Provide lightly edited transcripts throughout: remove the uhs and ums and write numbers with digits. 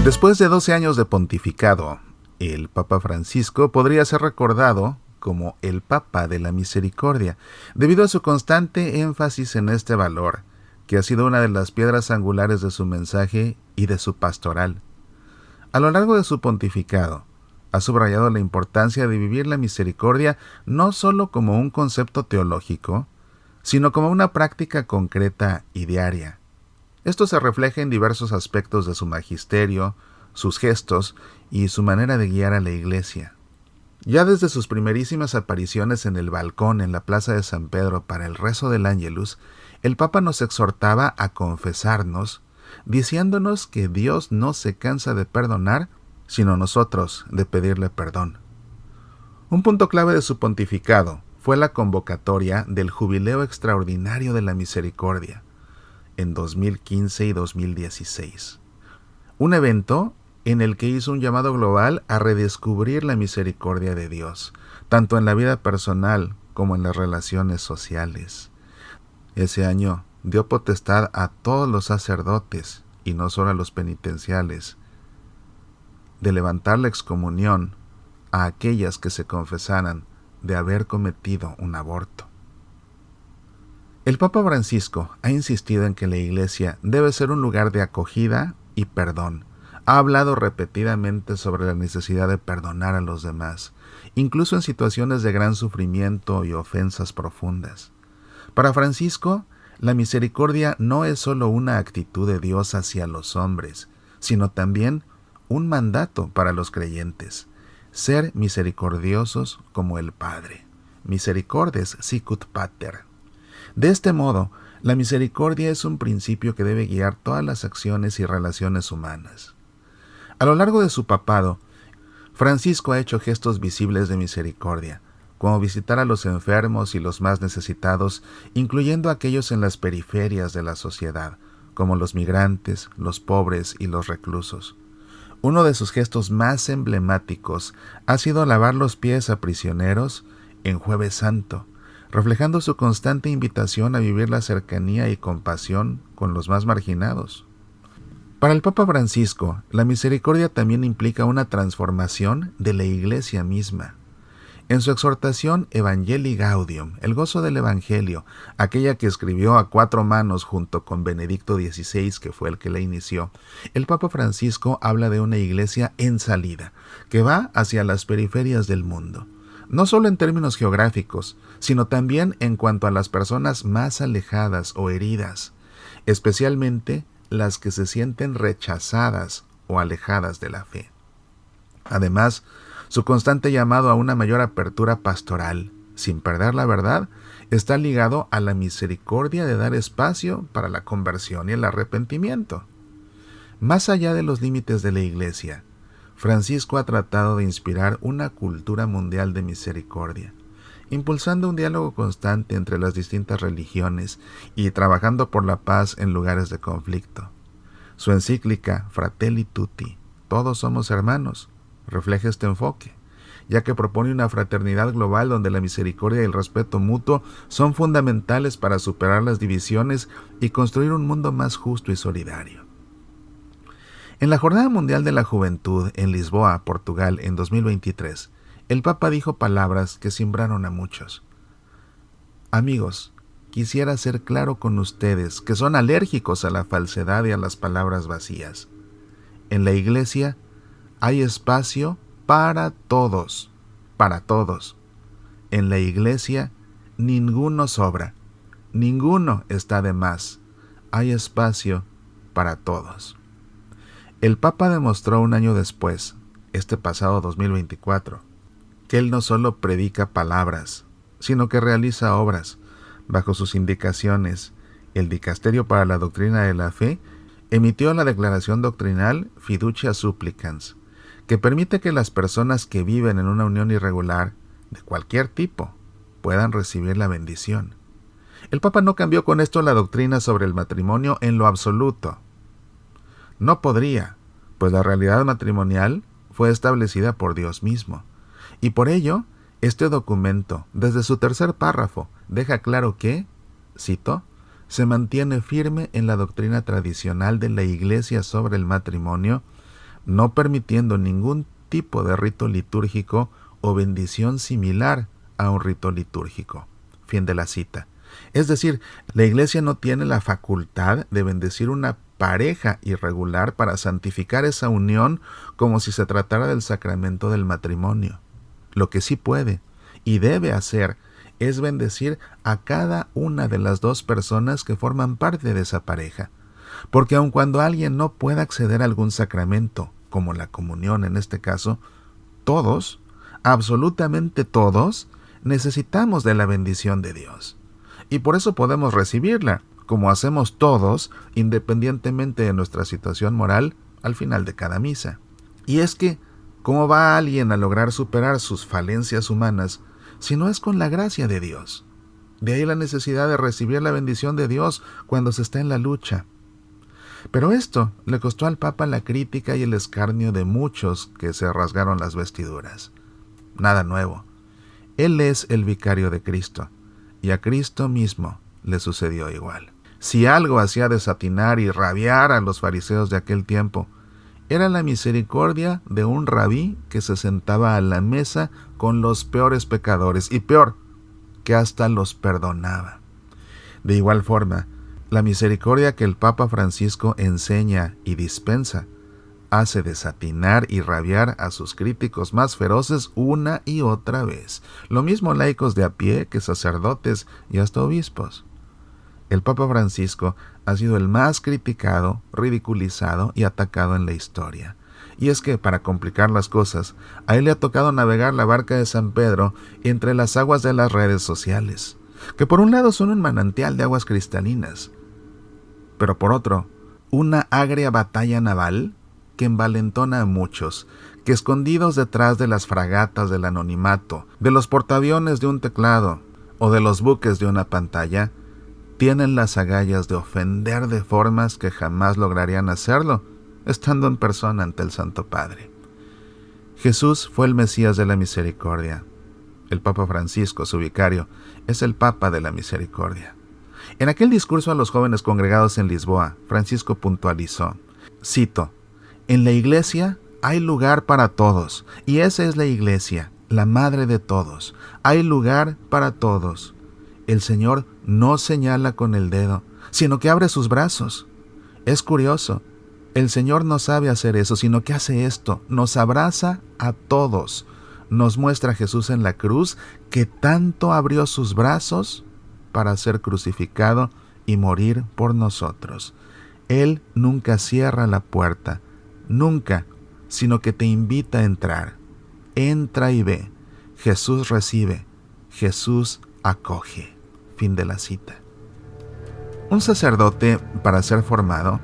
Después de 12 años de pontificado, el Papa Francisco podría ser recordado como el Papa de la Misericordia, debido a su constante énfasis en este valor, que ha sido una de las piedras angulares de su mensaje y de su pastoral. A lo largo de su pontificado, ha subrayado la importancia de vivir la misericordia no solo como un concepto teológico, sino como una práctica concreta y diaria. Esto se refleja en diversos aspectos de su magisterio, sus gestos y su manera de guiar a la Iglesia. Ya desde sus primerísimas apariciones en el balcón en la Plaza de San Pedro para el rezo del Ángelus, el Papa nos exhortaba a confesarnos, diciéndonos que Dios no se cansa de perdonar, sino nosotros de pedirle perdón. Un punto clave de su pontificado fue la convocatoria del Jubileo Extraordinario de la Misericordia, en 2015 y 2016. Un evento en el que hizo un llamado global a redescubrir la misericordia de Dios, tanto en la vida personal como en las relaciones sociales. Ese año dio potestad a todos los sacerdotes, y no solo a los penitenciales, de levantar la excomunión a aquellas que se confesaran de haber cometido un aborto. El Papa Francisco ha insistido en que la Iglesia debe ser un lugar de acogida y perdón. Ha hablado repetidamente sobre la necesidad de perdonar a los demás, incluso en situaciones de gran sufrimiento y ofensas profundas. Para Francisco, la misericordia no es solo una actitud de Dios hacia los hombres, sino también un mandato para los creyentes: ser misericordiosos como el Padre. Misericordes sicut pater. De este modo, la misericordia es un principio que debe guiar todas las acciones y relaciones humanas. A lo largo de su papado, Francisco ha hecho gestos visibles de misericordia, como visitar a los enfermos y los más necesitados, incluyendo a aquellos en las periferias de la sociedad, como los migrantes, los pobres y los reclusos. Uno de sus gestos más emblemáticos ha sido lavar los pies a prisioneros en Jueves Santo, reflejando su constante invitación a vivir la cercanía y compasión con los más marginados. Para el Papa Francisco, la misericordia también implica una transformación de la Iglesia misma. En su exhortación Evangelii Gaudium, el gozo del Evangelio, aquella que escribió a 4 manos junto con Benedicto XVI, que fue el que la inició, el Papa Francisco habla de una Iglesia en salida, que va hacia las periferias del mundo. No solo en términos geográficos, sino también en cuanto a las personas más alejadas o heridas, especialmente las que se sienten rechazadas o alejadas de la fe. Además, su constante llamado a una mayor apertura pastoral, sin perder la verdad, está ligado a la misericordia de dar espacio para la conversión y el arrepentimiento. Más allá de los límites de la Iglesia, Francisco ha tratado de inspirar una cultura mundial de misericordia, impulsando un diálogo constante entre las distintas religiones y trabajando por la paz en lugares de conflicto. Su encíclica Fratelli Tutti, Todos somos hermanos, refleja este enfoque, ya que propone una fraternidad global donde la misericordia y el respeto mutuo son fundamentales para superar las divisiones y construir un mundo más justo y solidario. En la Jornada Mundial de la Juventud en Lisboa, Portugal, en 2023, el Papa dijo palabras que cimbraron a muchos. Amigos, quisiera ser claro con ustedes que son alérgicos a la falsedad y a las palabras vacías. En la Iglesia hay espacio para todos, para todos. En la Iglesia ninguno sobra, ninguno está de más. Hay espacio para todos. El Papa demostró un año después, este pasado 2024, que él no solo predica palabras, sino que realiza obras. Bajo sus indicaciones, el Dicasterio para la Doctrina de la Fe emitió la declaración doctrinal Fiducia Supplicans, que permite que las personas que viven en una unión irregular, de cualquier tipo, puedan recibir la bendición. El Papa no cambió con esto la doctrina sobre el matrimonio en lo absoluto. No podría, pues la realidad matrimonial fue establecida por Dios mismo. Y por ello, este documento, desde su tercer párrafo, deja claro que, cito, se mantiene firme en la doctrina tradicional de la Iglesia sobre el matrimonio, no permitiendo ningún tipo de rito litúrgico o bendición similar a un rito litúrgico. Fin de la cita. Es decir, la Iglesia no tiene la facultad de bendecir una pareja irregular para santificar esa unión como si se tratara del sacramento del matrimonio. Lo que sí puede y debe hacer es bendecir a cada una de las dos personas que forman parte de esa pareja. Porque aun cuando alguien no pueda acceder a algún sacramento, como la comunión en este caso, todos, absolutamente todos, necesitamos de la bendición de Dios. Y por eso podemos recibirla, como hacemos todos, independientemente de nuestra situación moral, al final de cada misa. Y es que, ¿cómo va alguien a lograr superar sus falencias humanas si no es con la gracia de Dios? De ahí la necesidad de recibir la bendición de Dios cuando se está en la lucha. Pero esto le costó al Papa la crítica y el escarnio de muchos que se rasgaron las vestiduras. Nada nuevo. Él es el vicario de Cristo, y a Cristo mismo le sucedió igual. Si algo hacía desatinar y rabiar a los fariseos de aquel tiempo, era la misericordia de un rabí que se sentaba a la mesa con los peores pecadores, y peor, que hasta los perdonaba. De igual forma, la misericordia que el Papa Francisco enseña y dispensa hace desatinar y rabiar a sus críticos más feroces una y otra vez. Lo mismo laicos de a pie que sacerdotes y hasta obispos. El Papa Francisco ha sido el más criticado, ridiculizado y atacado en la historia. Y es que, para complicar las cosas, a él le ha tocado navegar la barca de San Pedro entre las aguas de las redes sociales, que por un lado son un manantial de aguas cristalinas, pero por otro, una agria batalla naval que envalentona a muchos, que escondidos detrás de las fragatas del anonimato, de los portaaviones de un teclado o de los buques de una pantalla, tienen las agallas de ofender de formas que jamás lograrían hacerlo, estando en persona ante el Santo Padre. Jesús fue el Mesías de la misericordia. El Papa Francisco, su vicario, es el Papa de la misericordia. En aquel discurso a los jóvenes congregados en Lisboa, Francisco puntualizó, cito, «En la Iglesia hay lugar para todos, y esa es la Iglesia, la madre de todos. Hay lugar para todos. El Señor no señala con el dedo, sino que abre sus brazos. Es curioso, el Señor no sabe hacer eso, sino que hace esto, nos abraza a todos. Nos muestra Jesús en la cruz, que tanto abrió sus brazos para ser crucificado y morir por nosotros. Él nunca cierra la puerta, nunca, sino que te invita a entrar. Entra y ve. Jesús recibe, Jesús acoge». Fin de la cita. Un sacerdote, para ser formado,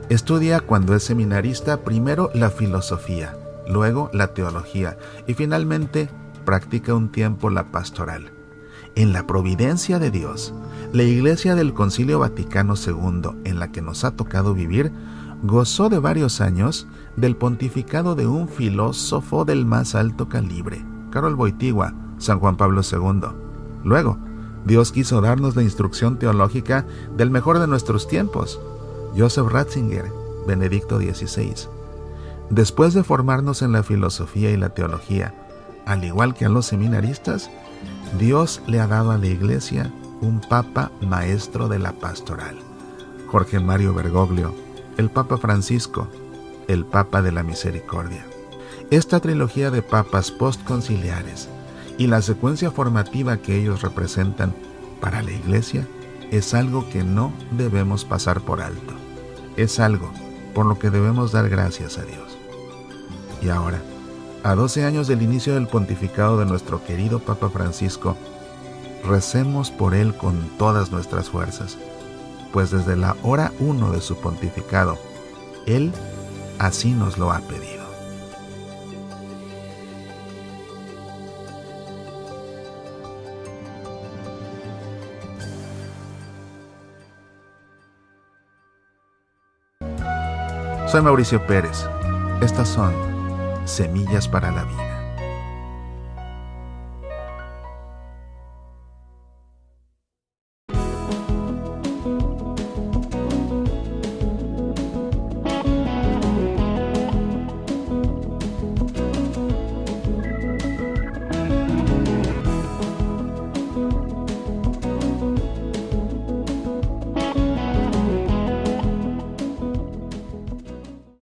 estudia cuando es seminarista primero la filosofía, luego la teología y finalmente practica un tiempo la pastoral. En la providencia de Dios, la Iglesia del Concilio Vaticano II, en la que nos ha tocado vivir, gozó de varios años del pontificado de un filósofo del más alto calibre, Karol Wojtyła, San Juan Pablo II. Luego, Dios quiso darnos la instrucción teológica del mejor de nuestros tiempos, Joseph Ratzinger, Benedicto XVI. Después de formarnos en la filosofía y la teología, al igual que a los seminaristas, Dios le ha dado a la Iglesia un Papa maestro de la pastoral, Jorge Mario Bergoglio, el Papa Francisco, el Papa de la Misericordia. Esta trilogía de papas postconciliares y la secuencia formativa que ellos representan para la Iglesia es algo que no debemos pasar por alto. Es algo por lo que debemos dar gracias a Dios. Y ahora, a 12 años del inicio del pontificado de nuestro querido Papa Francisco, recemos por él con todas nuestras fuerzas, pues desde la hora 1 de su pontificado, él así nos lo ha pedido. Soy Mauricio Pérez. Estas son Semillas para la Vida.